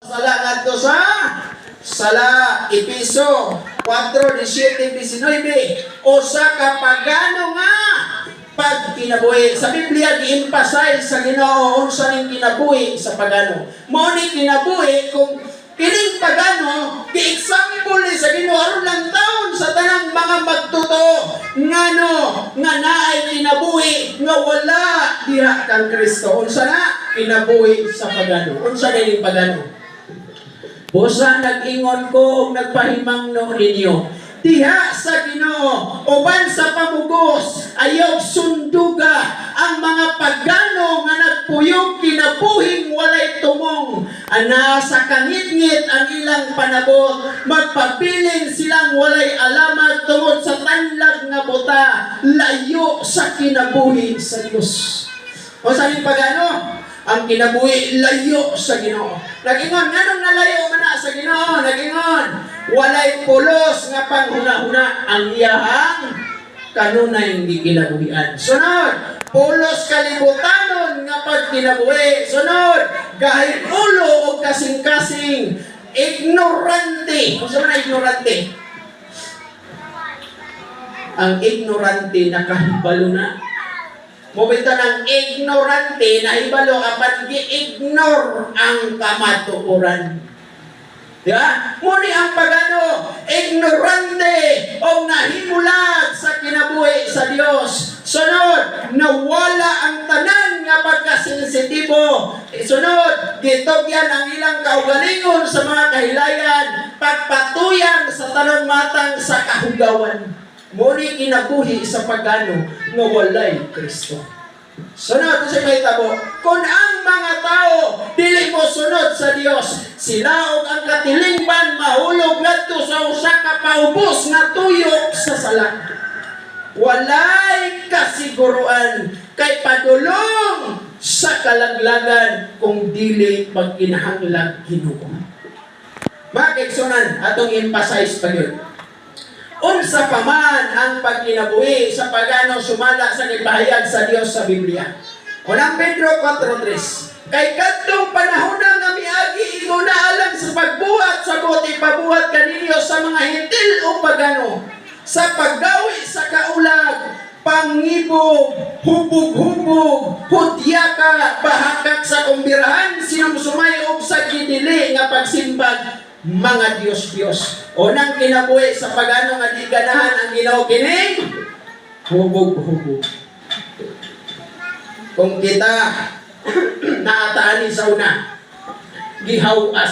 Sala ngadto sa Sala Episo 4:17-19 usa ka pagano nga pag kinabuhi. Sa Biblia gi-emphasize sa Ginoo unsa ning kinabuhi sa pagano. Mao ni kinabuhi kung kining pagano gi-example ni sa Ginoo aron lang taon sa tanang mga magtotoo ngano nga naay kinabuhi nga wala diha kang Kristo. Unsa na kinabuhi sa pagano? Unsa ning pagano? Busa nag-ingon ko o nagpahimangno ninyo. Diha sa Ginoo, uban sa pamugos, ayaw sunduga ang mga pagano nga nagpuyog kinabuhing walay tumong. Ana sa kangit-ngit ang ilang panabot, magpabilin silang walay alamat tungod sa tanlag nga buta, layo sa kinabuhi sa Dios. O sa pagano? Ang kinabuhi layo sa Ginoo. Nagingon nganong nalayo man na sa Ginoo? Nagingon walay pulos nga panghuna-huna ang iyahang kanunay hindi kinabuhian. Sunod, pulos kalibutanon nga pagkinabuhi. Sunod, gahit ulo o kasing-kasing ignorante. Kung saan na ignorante? Ang ignorante nakahibalo na. Mubita ng ignorante na ibalo apat gi-ignore ang kamatuoran. Diba? Muni ang pagano, ignorante o nahimulag sa kinabuhi sa Dios. Sunod, nawala ang tanan nga pagkasensitibo. Sunod, gitogyan ang ilang kaugalingon sa mga kahilayan, pagpatuyan sa tanong matang sa kahugawan. Muni kinabuhi sa pagano nga walay Kristo. Sunod sa may tabo, kung ang mga tao dili mo sunod sa Dios, sila og ang katilingban mahulog ngadto sa usa ka paubos nga tuyok sa sala. Walay kasiguruan kay padulong sa kalaglagan kung dili pagkinahanglan Ginoo. Magigsunan atong emphasize pa yun. Unsa pa man ang pagkinabuhi sa pagano sumala sa nagpahayag sa Dios sa Biblia. Unang Pedro 4:3. Kay kadtong panahon nga miagi imo na alam sa pagbuhat sa buti pabuhat kaninyo sa mga hintil o pagano sa paggawi sa kaulag, pangibog, hubog-hubog, hudyaka, bahakak sa kumbirahan, sinumsumay og sa gidili nga pagsimbag mga Diyos-Diyos. Unang kinabuhi sa pagano nga di ganahan ang Ginoo kining hubog-hubog. Kung kita naataan sa una, gihaw as